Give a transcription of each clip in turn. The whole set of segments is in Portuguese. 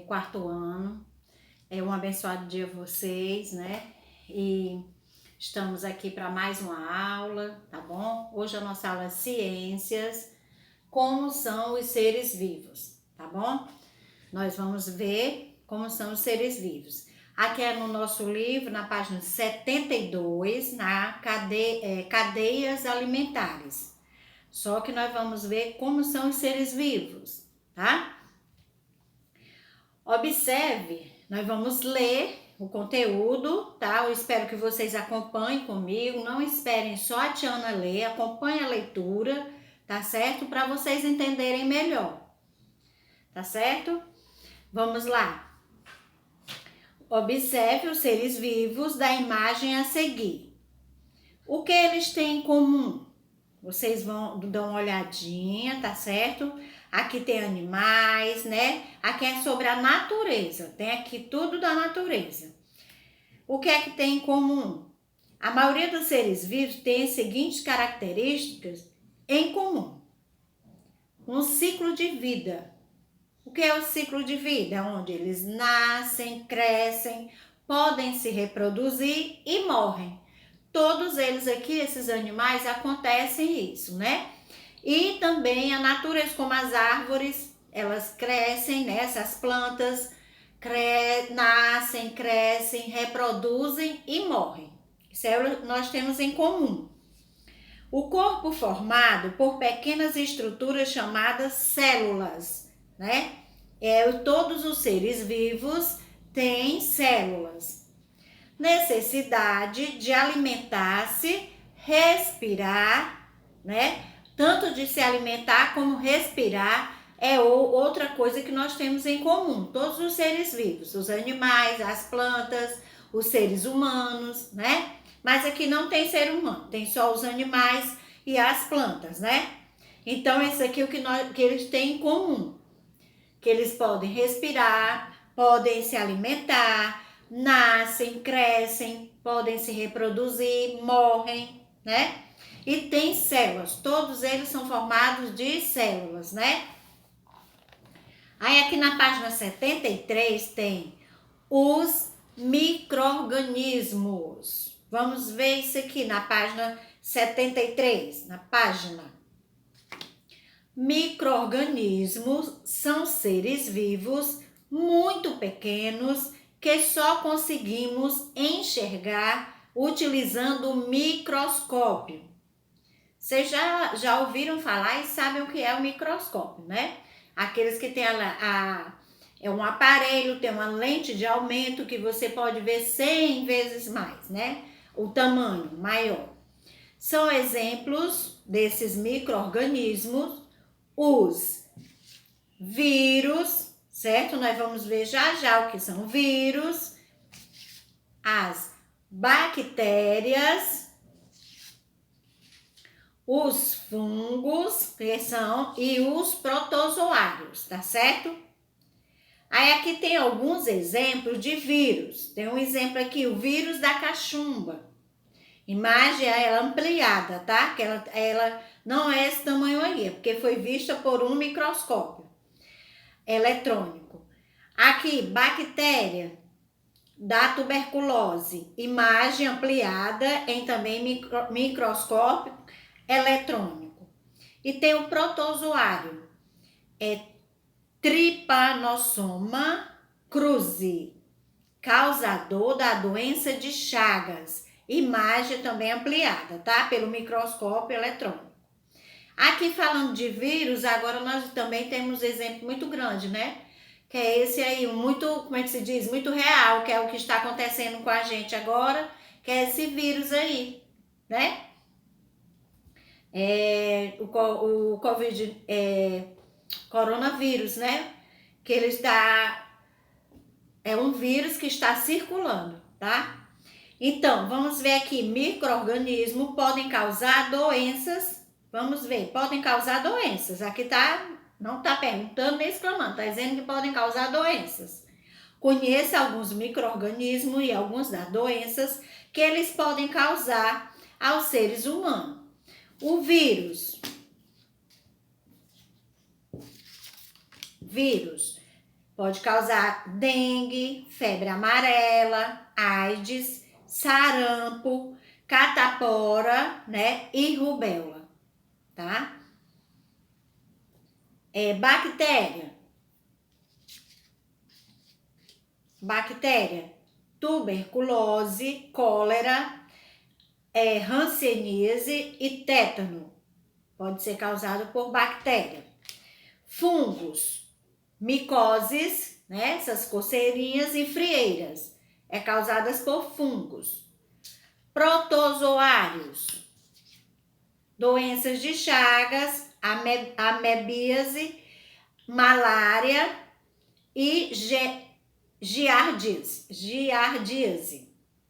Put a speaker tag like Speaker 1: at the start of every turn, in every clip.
Speaker 1: quarto ano. Um abençoado dia a vocês, né? E estamos aqui para mais uma aula, tá bom? Hoje a nossa aula é Ciências, como são os seres vivos, tá bom? Nós vamos ver como são os seres vivos. Aqui é no nosso livro, na página 72, na cadeias alimentares. Só que nós vamos ver como são os seres vivos, tá? Observe, nós vamos ler o conteúdo, tá? Eu espero que vocês acompanhem comigo, não esperem só a Tiana ler, acompanhe a leitura, tá certo? Para vocês entenderem melhor, tá certo? Vamos lá. Observe os seres vivos da imagem a seguir. O que eles têm em comum? Vocês vão dar uma olhadinha, tá certo? Aqui tem animais, né? Aqui é sobre a natureza. Tem aqui tudo da natureza. O que é que tem em comum? A maioria dos seres vivos tem as seguintes características em comum. Um ciclo de vida. O que é o ciclo de vida? Onde eles nascem, crescem, podem se reproduzir e morrem. Todos eles aqui, esses animais, acontecem isso, né? E também a natureza, como as árvores, elas crescem, né? Essas plantas nascem, crescem, reproduzem e morrem. Isso nós temos em comum. O corpo formado por pequenas estruturas chamadas células, né? Todos os seres vivos têm células. Necessidade de alimentar-se, respirar, né? Tanto de se alimentar como respirar é outra coisa que nós temos em comum. Todos os seres vivos, os animais, as plantas, os seres humanos, né? Mas aqui não tem ser humano, tem só os animais e as plantas, né? Então, esse aqui é o que eles têm em comum. Que eles podem respirar, podem se alimentar, nascem, crescem, podem se reproduzir, morrem, né? E tem células, todos eles são formados de células, né? Aí aqui na página 73 tem os micro-organismos. Vamos ver isso aqui na página 73, na página. Micro-organismos são seres vivos muito pequenos que só conseguimos enxergar utilizando o microscópio. Vocês já ouviram falar e sabem o que é o microscópio, né? Aqueles que tem é um aparelho, tem uma lente de aumento que você pode ver 100 vezes mais, né? O tamanho maior. São exemplos desses micro-organismos os vírus, certo? Nós vamos ver já o que são vírus, as bactérias, os fungos, e os protozoários, tá certo? Aí aqui tem alguns exemplos de vírus. Tem um exemplo aqui, o vírus da cachumba. Imagem ela ampliada, tá? Que ela não é esse tamanho aí, porque foi vista por um microscópio eletrônico. Aqui, bactéria da tuberculose, imagem ampliada em também microscópio eletrônico. E tem o protozoário, Trypanosoma cruzi, causador da doença de Chagas. Imagem também ampliada, tá? Pelo microscópio eletrônico. Aqui falando de vírus, agora nós também temos um exemplo muito grande, né? Que é esse aí, muito, como é que se diz? Muito real, que é o que está acontecendo com a gente agora, que é esse vírus aí, né? O Covid, coronavírus, né? Que ele é um vírus que está circulando, tá? Então, vamos ver aqui, micro-organismos podem causar doenças. Vamos ver, podem causar doenças. Aqui não tá perguntando nem exclamando, tá dizendo que podem causar doenças. Conheça alguns micro-organismos e algumas das doenças que eles podem causar aos seres humanos. O vírus Pode causar dengue, febre amarela, AIDS, sarampo, catapora, né, e rubéola, tá? Bactéria, tuberculose, cólera, hanseníase e tétano. Pode ser causado por bactéria. Fungos, micoses, né? Essas coceirinhas e frieiras, causadas por fungos. Protozoários, doenças de Chagas, amebíase, malária e giardíase,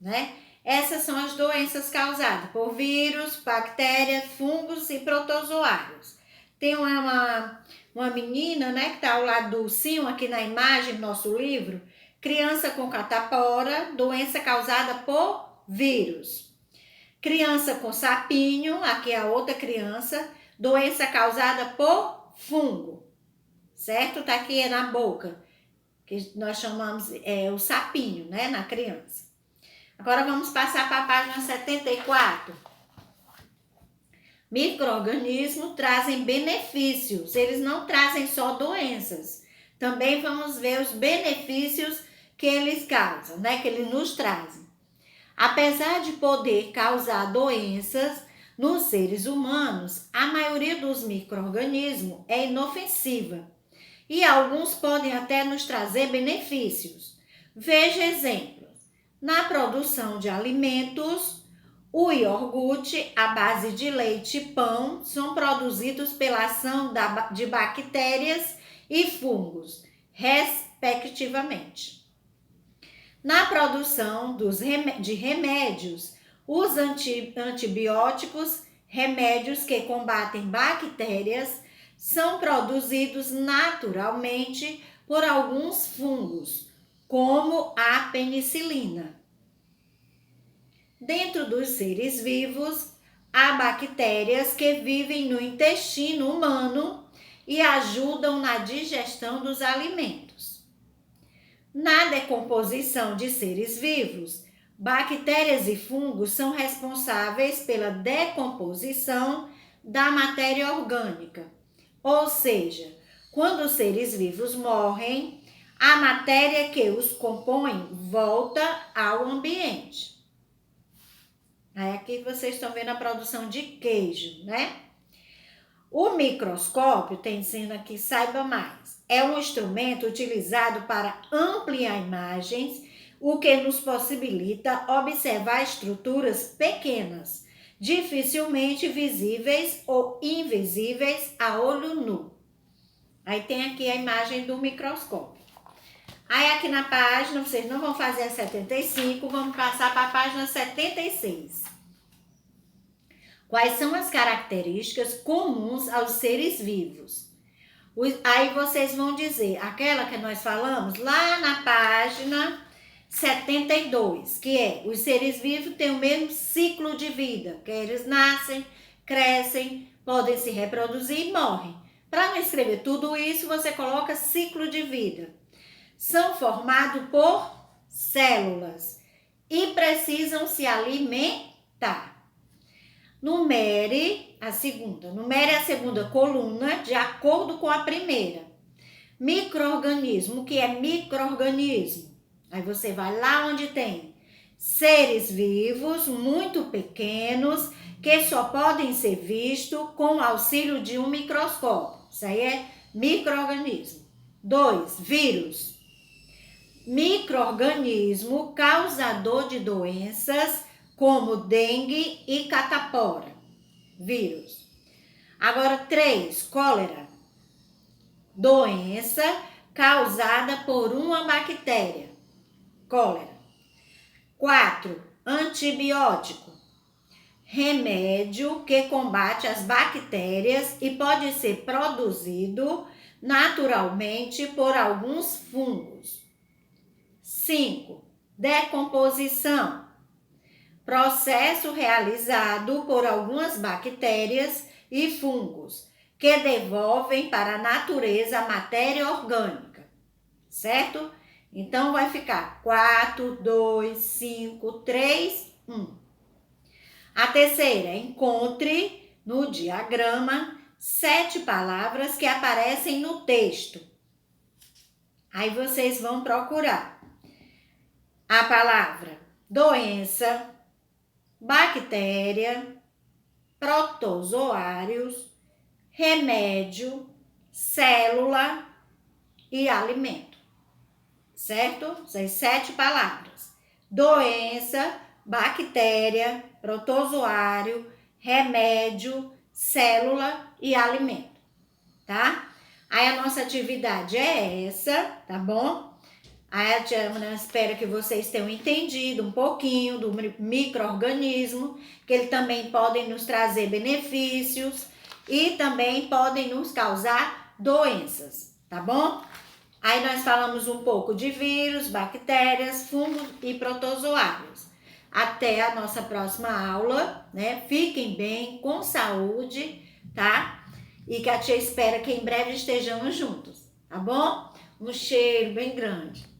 Speaker 1: né? Essas são as doenças causadas por vírus, bactérias, fungos e protozoários. Tem uma menina, né, que está ao lado do ursinho aqui na imagem do nosso livro, criança com catapora, doença causada por vírus. Criança com sapinho, aqui é a outra criança, doença causada por fungo, certo? Tá aqui na boca, que nós chamamos o sapinho, né, na criança. Agora vamos passar para a página 74. Micro-organismos trazem benefícios, eles não trazem só doenças. Também vamos ver os benefícios que eles causam, né, que eles nos trazem. Apesar de poder causar doenças nos seres humanos, a maioria dos micro-organismos é inofensiva e alguns podem até nos trazer benefícios. Veja exemplos. Na produção de alimentos, o iogurte, à base de leite e pão, são produzidos pela ação de bactérias e fungos, respectivamente. Na produção de remédios, os antibióticos, remédios que combatem bactérias, são produzidos naturalmente por alguns fungos, como a penicilina. Dentro dos seres vivos, há bactérias que vivem no intestino humano e ajudam na digestão dos alimentos. Na decomposição de seres vivos, bactérias e fungos são responsáveis pela decomposição da matéria orgânica. Ou seja, quando os seres vivos morrem, a matéria que os compõe volta ao ambiente. Aí aqui vocês estão vendo a produção de queijo, né? O microscópio, tem ensino aqui, saiba mais, é um instrumento utilizado para ampliar imagens, o que nos possibilita observar estruturas pequenas, dificilmente visíveis ou invisíveis a olho nu. Aí tem aqui a imagem do microscópio. Aí aqui na página, vocês não vão fazer a 75, vamos passar para a página 76. Quais são as características comuns aos seres vivos? Aí vocês vão dizer, aquela que nós falamos lá na página 72, que é, os seres vivos têm o mesmo ciclo de vida, que eles nascem, crescem, podem se reproduzir e morrem. Para não escrever tudo isso, você coloca ciclo de vida. São formados por células e precisam se alimentar. Numere a segunda coluna de acordo com a primeira. Micro-organismo, o que é micro-organismo? Aí você vai lá onde tem seres vivos muito pequenos que só podem ser vistos com o auxílio de um microscópio. Isso aí é micro-organismo. 2. Vírus. Micro-organismo causador de doenças como dengue e catapora, vírus. Agora, 3, cólera, doença causada por uma bactéria, cólera. 4, antibiótico, remédio que combate as bactérias e pode ser produzido naturalmente por alguns fungos. 5, decomposição, processo realizado por algumas bactérias e fungos que devolvem para a natureza a matéria orgânica. certo? Então, vai ficar 4, 2, 5, 3, 1. A terceira, encontre no diagrama 7 palavras que aparecem no texto. Aí vocês vão procurar a palavra doença, bactéria, protozoários, remédio, célula e alimento, certo? Essas 7 palavras: doença, bactéria, protozoário, remédio, célula e alimento, tá? Aí a nossa atividade é essa, tá bom? Aí a tia Ana espera que vocês tenham entendido um pouquinho do micro-organismo, que eles também podem nos trazer benefícios e também podem nos causar doenças, tá bom? Aí nós falamos um pouco de vírus, bactérias, fungos e protozoários. Até a nossa próxima aula, né? Fiquem bem, com saúde, tá? E que a tia espera que em breve estejamos juntos, tá bom? Um cheiro bem grande.